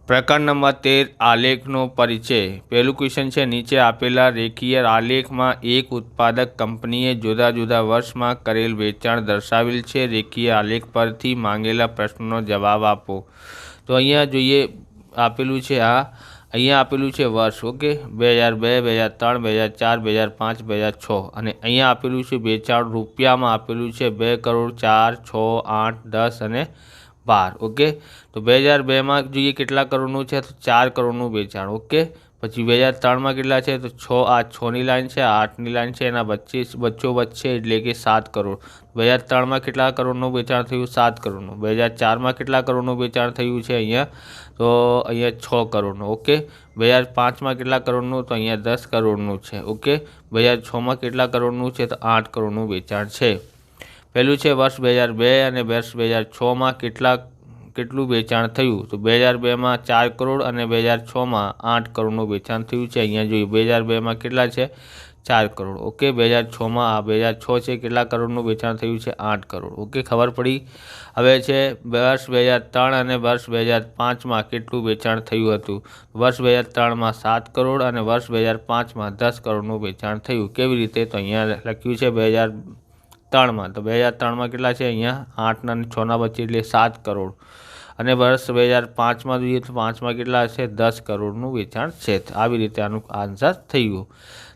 પ્રકરણ નંબર 13 આલેખનો પરિચય। પહેલું ક્વેશ્ચન છે, નીચે આપેલા રેખીય આલેખમાં એક ઉત્પાદક કંપનીએ જુદા જુદા વર્ષમાં કરેલ વેચાણ દર્શાવેલ છે। રેખીય આલેખ પરથી માંગેલા પ્રશ્નોનો જવાબ આપો। તો અહીંયા જોઈએ આપેલું છે અહીંયા આપેલું છે વર્ષ, ઓકે, 2002, 2003, 2004, 2005, 2006 અને અહીંયા આપેલું છે વેચાણ રૂપિયામાં આપેલું છે 2 કરોડ 4, 6, 8, 10 અને 12, ઓકે। તો 2002માં જોઈએ કેટલા કરોડનું છે, તો 4 કરોડનું વેચાણ, ઓકે। પછી 2003માં કેટલા છે, તો 6ની લાઈન છે, 8ની લાઈન છે, એના વચ્ચે એટલે કે 7 કરોડ। 2003માં કેટલા કરોડનું વેચાણ થયું, 7 કરોડનું। 2004માં કેટલા કરોડનું વેચાણ થયું છે અહીંયા, તો અહીંયા 6 કરોડનું, ઓકે। 2005માં કેટલા કરોડનું, તો અહીંયા 10 કરોડનું છે, ઓકે। 2006માં કેટલા કરોડનું છે, તો 8 કરોડનું વેચાણ છે। પહેલું છે વર્ષ 2002 અને વર્ષ 2006માં કેટલું વેચાણ થયું, તો 2002માં 4 કરોડ અને 2006માં 8 કરોડનું વેચાણ થયું છે। અહીંયા જોઈએ 2002માં કેટલા છે, 4 કરોડ, ઓકે। 2006 છે કેટલા કરોડનું વેચાણ થયું છે, 8 કરોડ, ઓકે, ખબર પડી। હવે છે વર્ષ 2003 અને વર્ષ 2005માં કેટલું વેચાણ થયું હતું, વર્ષ 2003માં 7 કરોડ અને વર્ષ 2005માં 10 કરોડનું વેચાણ થયું। કેવી રીતે, તો અહીંયા લખ્યું છે 2003માં, તો 2003માં કેટલા છે, અહીંયા 8 અને 6ના વચ્ચે એટલે 7 કરોડ અને વર્ષ 2005માં જોઈએ તો 5માં કેટલા છે, 10 કરોડનું વેચાણ છે। આવી રીતે આનું આન્સર થયું।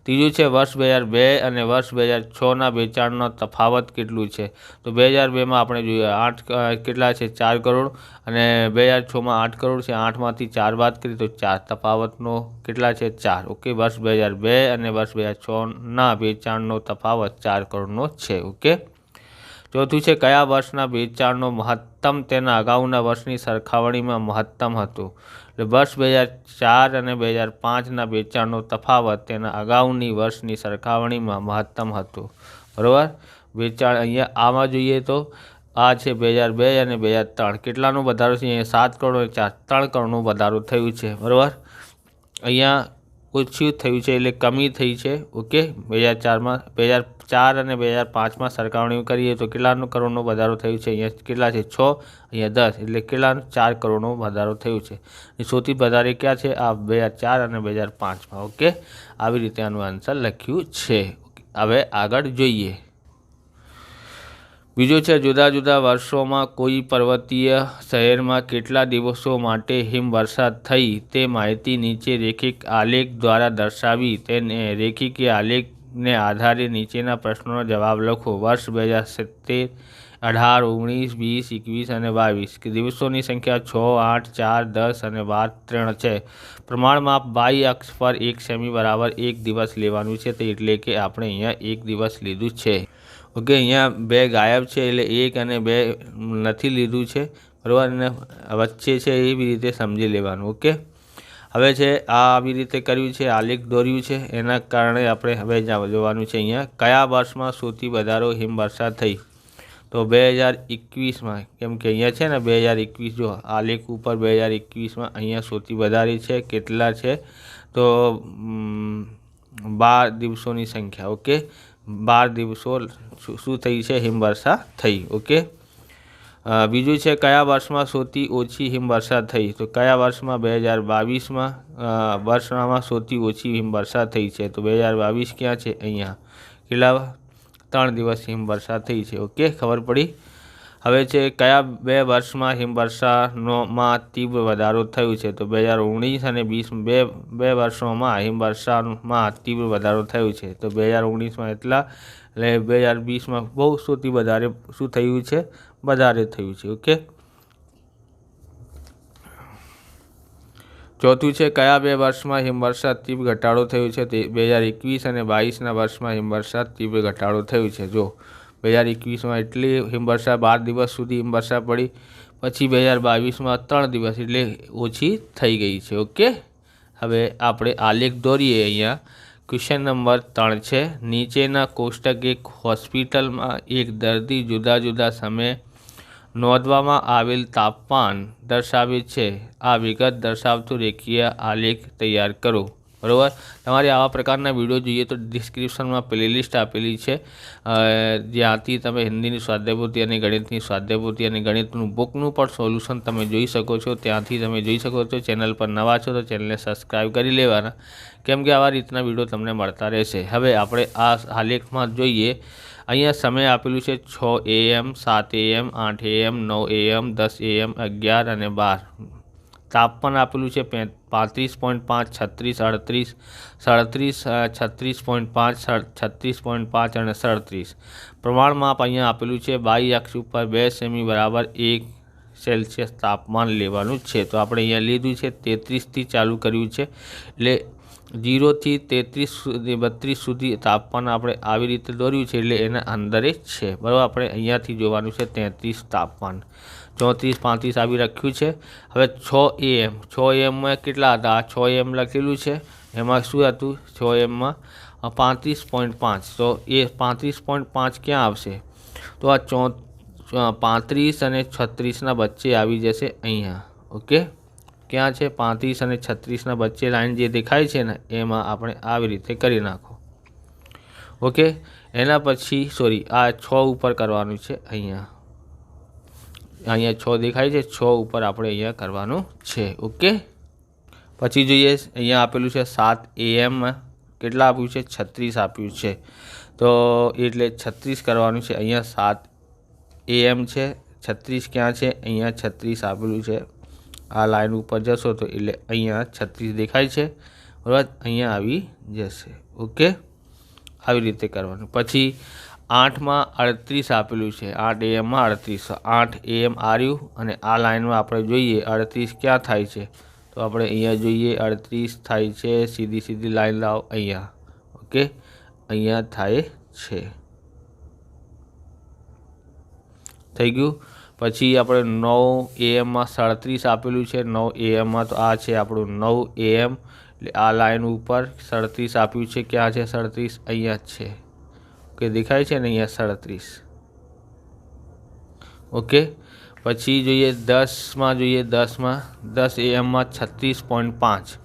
ત્રીજું છે વર્ષ 2002 અને વર્ષ 2006ના વેચાણનો તફાવત કેટલું છે, તો 2002માં આપણે જોઈએ કેટલા છે, 4 કરોડ અને 2006માં 8 કરોડ છે, 8માંથી 4 બાદ કરીએ તો 4, તફાવતનો કેટલા છે, 4, ઓકે। વર્ષ 2002 અને વર્ષ 2006ના વેચાણનો તફાવત 4 કરોડનો છે, ઓકે। ચોથું છે કયા વર્ષના વેચાણનો મહત્તમ તેના અગાઉના વર્ષની સરખામણીમાં મહત્તમ હતું, એટલે વર્ષ 2004 અને 2005ના વેચાણનો તફાવત તેના અગાઉની વર્ષની સરખામણીમાં મહત્તમ હતો, બરાબર। વેચાણ અહીંયા આમાં જોઈએ તો આ છે 2002 અને 2003 કેટલાનો વધારો છે, અહીંયા 7 કરોડ અને 3 કરોડનો વધારો થયું છે, બરાબર। અહીંયા ઓછું થયું છે એટલે કમી થઈ છે, ઓકે। 2004 અને 2005માં સરખામણી કરીએ તો કેટલાનો કરોડનો વધારો થયો છે, અહીંયા કેટલા છે, 6, અહીંયા 10 એટલે કેટલાનો 4 કરોડનો વધારો થયો છે। સૌથી વધારે ક્યાં છે, આ 2004 અને 2005માં, ઓકે। આવી રીતે આનું આન્સર લખ્યું છે। હવે આગળ જોઈએ, બીજું છે જુદા જુદા વર્ષોમાં કોઈ પર્વતીય શહેરમાં કેટલા દિવસો માટે હિમવર્ષા થઈ તે માહિતી નીચે રેખિક આલેખ દ્વારા દર્શાવી। તેને રેખીય આલેખને આધારે નીચેના પ્રશ્નોનો જવાબ લખો। વર્ષ 2017, 18, 19, 20, 21 અને 22 દિવસોની સંખ્યા 6, 8, 4, 10 અને 12, 3 છે। પ્રમાણમાપ y અક્ષ પર 1 સેમી બરાબર 1 દિવસ લેવાનું છે, તો એટલે કે આપણે અહીંયા 1 દિવસ લીધું છે, ઓકે। અહીંયા 2 ગાયબ છે એટલે 1 અને 2 નથી લીધું છે, બરાબર, અને વચ્ચે છે એવી રીતે સમજી લેવાનું, ઓકે। હવે છે આવી રીતે કર્યું છે, આલેખ દોર્યું છે, એના કારણે આપણે હવે જોવાનું છે અહીંયા કયા વર્ષમાં સૌથી વધારે હિમવર્ષા થઈ, તો 2021માં, કેમ કે અહીંયા છે ને 2021 જો આલેખ ઉપર 2021માં અહીંયા સૌથી વધારે છે, કેટલા છે, તો 12 દિવસોની સંખ્યા, ઓકે। 12 દિવસો શું થઈ છે, હિમવર્ષા થઈ, ઓકે। બીજું છે કયા વર્ષમાં સૌથી ઓછી હિમવર્ષા થઈ, તો કયા વર્ષમાં, 2022માં વર્ષમાં સૌથી ઓછી હિમવર્ષા થઈ છે, તો 2022 ક્યાં છે, અહીંયા કેટલા 3 દિવસ હિમવર્ષા થઈ છે, ઓકે, ખબર પડી। હવે છે કયા 2 વર્ષમાં હિમવર્ષામાં તીવ્ર વધારો થયો છે, તો 2019 અને 20 બે વર્ષોમાં હિમવર્ષામાં તીવ્ર વધારો થયો છે, તો 2019માં એટલા એટલે 2020માં બહુ સૌથી વધારે શું થયું છે, વધારે થયું છે, ઓકે। ચોથું છે કયા 2 વર્ષમાં હિમવર્ષા તીવ્ર ઘટાડો થયો છે, તે 2021 અને 22ના વર્ષમાં હિમવર્ષા તીવ્ર ઘટાડો થયો છે। જો 2021માં એટલી હિમવર્ષા 12 દિવસ સુધી હિમવર્ષા પડી, પછી 2022માં 3 દિવસ એટલે ઓછી થઈ ગઈ છે, ઓકે। હવે આપણે આલેખ દોરીએ। અહીંયા ક્વેશ્ચન નંબર 3 છે, નીચેના કોષ્ટક એક હોસ્પિટલમાં એક દર્દી જુદા જુદા સમયે નોંધવામાં આવેલ તાપમાન દર્શાવે છે। આ વિગત દર્શાવતો રેખીય આલેખ તૈયાર કરો। બરાબર। તમારે આવા પ્રકારના વિડીયો જોઈએ તો ડિસ્ક્રિપ્શનમાં પ્લેલિસ્ટ આપેલી છે, જ્યાંથી તમે હિન્દીની સ્વાધ્યાયપોથી અને ગણિતની સ્વાધ્યાયપોથી અને ગણિતનું બુકનું પણ સોલ્યુશન તમે જોઈ શકો છો, ત્યાંથી તમે જોઈ શકો છો। ચેનલ પર નવા છો તો ચેનલને સબસ્ક્રાઈબ કરી લેવાના, કેમ કે આવા રીતના વિડીયો તમને મળતા રહેશે। હવે આપણે આ આલેખમાં જોઈએ, અહીંયા સમય આપેલું છે 6 AM, 7 AM, 8 AM, 9 AM, 10 AM, 11 અને 12। તાપમાન આપેલું છે 35.5, 36, 38, 37, 36.5, 36.5 અને 37। પ્રમાણ માપ અહીંયા આપેલું છે 22 અક્ષ ઉપર 2 સેમી બરાબર 1 સેલ્સિયસ તાપમાન લેવાનું છે। તો આપણે અહીંયા લીધું છે 33થી ચાલુ કર્યું છે, એટલે 0થી 32 સુધી તાપમાન આપણે આવી રીતે દોર્યું છે, એટલે એના અંદર જ છે, બરાબર। આપણે અહીંયાથી જોવાનું છે 33 તાપમાન, 34, 35 આવી રાખ્યું છે। હવે 6 AM, 6 AMમાં કેટલા હતા? 6 AM લખેલું છે, એમાં શું હતું? 6 AMમાં 35.5, તો એ 35.5 ક્યાં આવશે? તો આ 35 અને 36ના વચ્ચે આવી જશે અહીંયા, ઓકે। ક્યાં છે? 35 અને 36ના વચ્ચે લાઈન જે દેખાય છે ને, એમાં આપણે આવી રીતે કરી નાખો, ઓકે। એના પછી આ 6 ઉપર કરવાનું છે, અહીંયા 6 દેખાય છે, 6 ઉપર આપણે અહીંયા કરવાનું છે, ઓકે। પછી જોઈએ, અહીંયા આપેલું છે 7 AM, કેટલા આપ્યું છે? 36 આપ્યું છે, તો એટલે 36 કરવાનું છે। અહીંયા 7 AM છે, 36 ક્યાં છે? અહીંયા 36 આપેલું છે, આ લાઈન ઉપર જશો તો એટલે અહીંયા 36 દેખાય છે, બરાબર, અહીંયા આવી જશે, ઓકે। આવી રીતે કરવાનું। પછી 8માં 38 આપેલું છે, 8 AMમાં 38, 8 AM આવ્યું, અને આ લાઈનમાં આપણે જોઈએ 38 ક્યાં થાય છે? તો આપણે અહીંયા જોઈએ 38 થાય છે, સીધી લાઈન લાવો અહીંયા, ઓકે, અહીંયા થાય છે, થઈ ગયું। પછી આપણે 9 AMમાં 37 આપેલું છે, 9 AMમાં તો આ છે આપણું 9 AM, એટલે આ લાઈન ઉપર 37 આપ્યું છે, ક્યાં છે 37? અહીંયા જ છે, ઓકે, દેખાય છે ને અહીંયા 37, ઓકે। પછી જોઈએ 10માં, જોઈએ 10 AMમાં 36.5,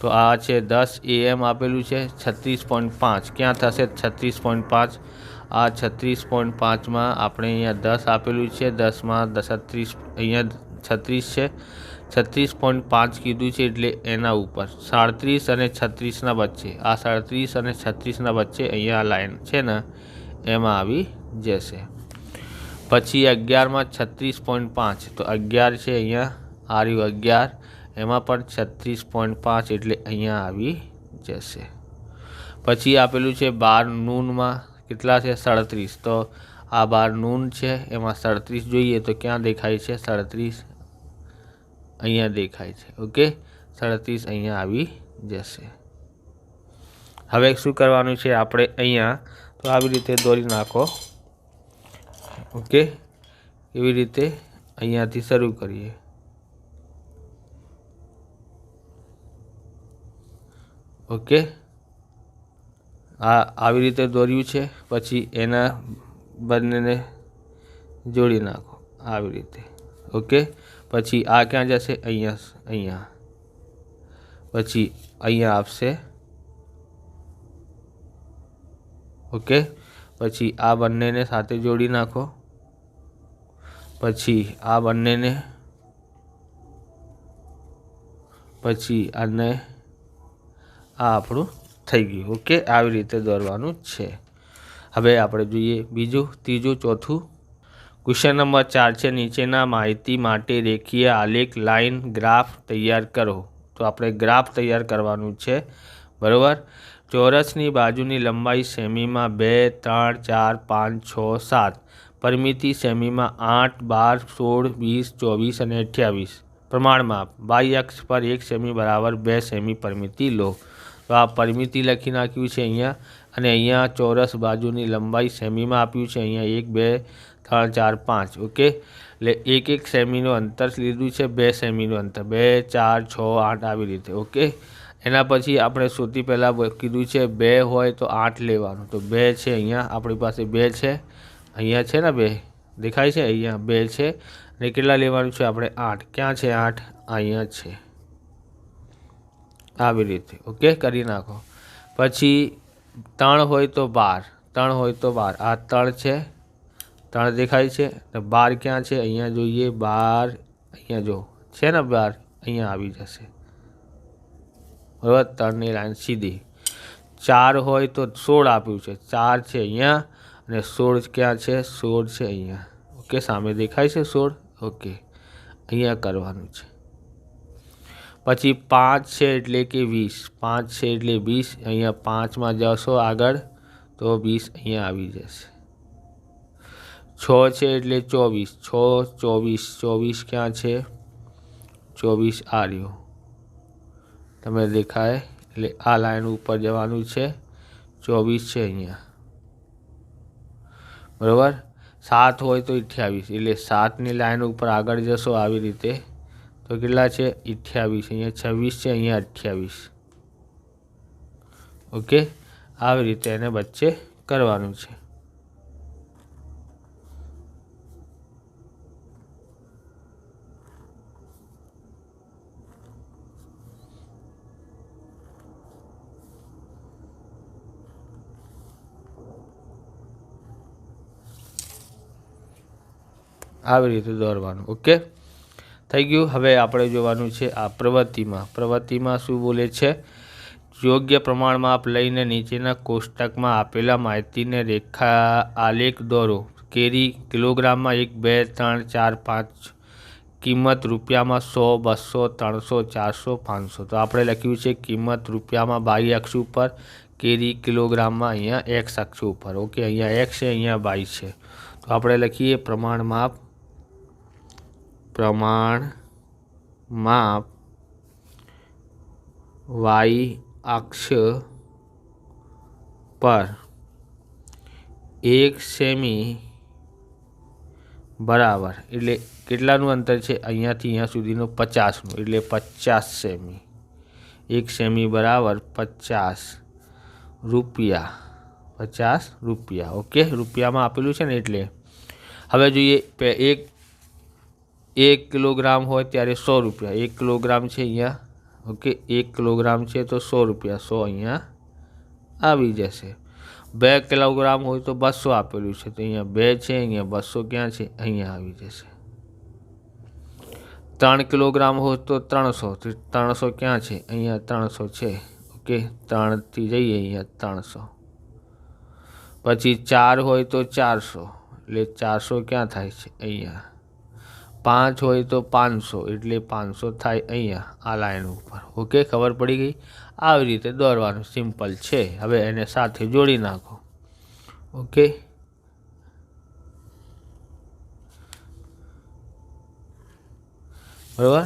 તો આ છે 10 AM આપેલું છે, 36.5 ક્યાં થશે? 36.5, આ 36.5માં આપણે અહીંયા 10 આપેલું છે, 10માં 36, અહીંયા 36 છે, 36.5 કીધું છે, એટલે એના ઉપર 37 અને 36ના વચ્ચે, આ 37 અને 36ના વચ્ચે અહીંયા લાઈન છે ને, એમાં આવી જશે। પછી 11માં 36.5, તો 11 છે, અહીંયા આવ્યું 11, એમાં પણ 36.5, એટલે અહીંયા આવી જશે। પછી આપેલું છે 12 નૂનમાં, કેટલા છે? 37, તો આ 12 નૂન છે, એમાં 37 જોઈએ તો ક્યાં દેખાય છે? 37 અહીંયા દેખાય છે, ઓકે, 37 અહીંયા આવી જશે। હવે શું કરવાનું છે આપણે અહીંયા? તો આવી રીતે દોરી નાખો, ઓકે, એવી રીતે અહીંયાથી શરૂ કરીએ, ઓકે, આવી રીતે દોર્યું છે। પછી એના બંનેને જોડી નાખો આવી રીતે, ઓકે। પછી આ ક્યાં જશે? અહીંયા, પછી અહીંયા આવશે, ઓકે। પછી આ બંનેને સાથે જોડી નાખો, પછી આ બંનેને, પછી આને, આ આપણું થઈ ગયું, ઓકે। આવી રીતે દોરવાનું છે। હવે આપણે જોઈએ બીજું, ત્રીજું, ચોથું। ક્વેશ્ચન નંબર 4 છે, નીચેના માહિતી માટે રેખીય આલેખ લાઈન ગ્રાફ તૈયાર કરો। તો આપણે ગ્રાફ તૈયાર કરવાનું છે, બરાબર। ચોરસની બાજુની લંબાઈ સેમીમાં 2, 3, 4, 5, 6, 7, પરિમિતિ સેમીમાં 8, 12, 16, 20, 24 અને 28। પ્રમાણ માપ y અક્ષ પર 1 સેમી બરાબર 2 સેમી પરિમિતિ લો। તો આ પરિમિતિ લખી નાખ્યું છે અહીંયા, અને અહીંયા ચોરસ બાજુની લંબાઈ સેમીમાં આપ્યું છે, અહીંયા 1, 2, 3, 4, 5, ઓકે, એટલે 1 સેમીનું અંતર લીધું છે, 2 સેમીનું અંતર, 2, 4, 6, 8 આવી રીતે, ઓકે। એના પછી આપણે સૌથી પહેલાં કીધું છે 2 હોય તો 8 લેવાનું, તો 2 છે, અહીંયા આપણી પાસે 2 છે, અહીંયા છે ને 2 દેખાય છે, અહીંયા 2 છે, અને કેટલા લેવાનું છે આપણે? 8, ક્યાં છે 8? અહીંયા છે, આવી રીતે ઓકે કરી નાખો। પછી 3 હોય તો 12, 3 હોય તો 12, આ 3 છે, 3 દેખાય છે, 12 ક્યાં છે અહીંયા જોઈએ, 12 અહીંયા જો છે ને 12 અહીંયા આવી જશે બરાબર, 3ની લાઈન સીધી। 4 હોય તો 16 આપ્યું છે, 4 છે અહીંયા અને 16 ક્યાં છે, 16 છે અહીંયા ઓકે, સામે દેખાય છે 16 ઓકે, અહીંયા કરવાનું છે। પછી 5 છે એટલે કે 20, 5 છે એટલે 20, અહીંયા 5માં જશો આગળ તો 20 અહીંયા આવી જશે। 6 છે એટલે 24, 6 24, 24 ક્યાં છે, 24 આ રહ્યો તમે દેખાય એટલે આ લાઈન ઉપર જવાનું છે, 24 છે અહીંયા બરાબર। 7 હોય તો 28 એટલે 7ની લાઈન ઉપર આગળ જશો આવી રીતે તો કેટલા છે 28, અહીંયા 26 છે અહીંયા 28 ઓકે, આવી રીતે એને વચ્ચે કરવાનું છે। આવી રીતે દોરવાનું ઓકે, થઈ ગયું। હવે આપણે જોવાનું છે આ પ્રવૃત્તિમાં। પ્રવૃત્તિમાં શું બોલે છે, યોગ્ય પ્રમાણ માપ લઈને નીચેના કોષ્ટકમાં આપેલા માહિતીને રેખા આલેખ દોરો। કેરી કિલોગ્રામમાં 1 2 3 4 5, કિંમત રૂપિયામાં 100 200 300 400 500। તો આપણે લખ્યું છે કિંમત રૂપિયામાં બાહ્ય અક્ષ ઉપર, કેરી કિલોગ્રામમાં અહીંયા એક્સ અક્ષ ઉપર ઓકે, અહીંયા એક્સ છે અહીંયા બાય છે તો આપણે લખીએ પ્રમાણ માપ વાય અક્ષ પર 1 સેમી બરાબર એટલે કેટલાનું અંતર છે અહીંયાથી અહીંયા સુધીનું 50નું એટલે 50 સેમી, 1 સેમી બરાબર 50 રૂપિયા, 50 રૂપિયા ઓકે, રૂપિયામાં આપેલું છે ને એટલે। હવે જોઈએ 1 કિલોગ્રામ હોય ત્યારે 100 રૂપિયા, 1 કિલોગ્રામ છે અહીંયા ઓકે, 1 કિલોગ્રામ છે તો 100 રૂપિયા, 100 અહીંયા આવી જશે। 2 કિલોગ્રામ હોય તો 200 આપેલું છે તો અહીંયા 2 છે, અહીંયા 200 ક્યાં છે અહીંયા આવી જશે। 3 કિલોગ્રામ હોય તો 300, 300 ક્યાં છે અહીંયા 300 છે ઓકે, 3થી જઈએ અહીંયા 300। પછી 4 હોય તો 400 એટલે 400 ક્યાં થાય છે અહીંયા। 5 હોય તો 500 એટલે 500 થાય અહીંયા આ લાઈન ઉપર ઓકે, ખબર પડી ગઈ। આવી રીતે દોરવાનું સિમ્પલ છે। હવે એને સાથે જોડી નાખો ઓકે, બરાબર।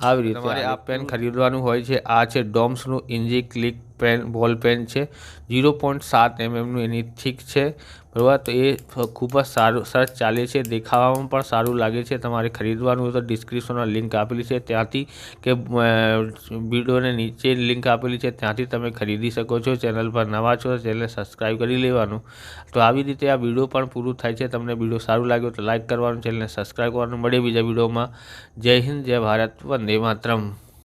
આવી રીતે તમારે આ પેન ખરીદવાનું હોય છે। આ છે ડોમ્સનું ઇન્જી ક્લિક પેન, બોલ પેન છે, 0.7 mm એની થીક છે બરાબર। તો એ ખૂબ જ સારું સરસ ચાલે છે, દેખાવામાં પણ સારું લાગે છે। તમારે ખરીદવાનું હોય તો ડિસ્ક્રિપ્શનમાં લિંક આપેલી છે ત્યાંથી કે વિડીયોને નીચે લિંક આપેલી છે ત્યાંથી તમે ખરીદી શકો છો। ચેનલ પર નવા છો તો ચેનલને સબસ્ક્રાઈબ કરી લેવાનું। તો આવી રીતે આ વિડીયો પણ પૂરું થાય છે। તમને વિડીયો સારું લાગ્યો તો લાઈક કરવાનું, ચેનલને સબસ્ક્રાઈબ કરવાનું। મળે બીજા વિડીયોમાં। જય હિન્દ, જય ભારત, વંદે માતરમ।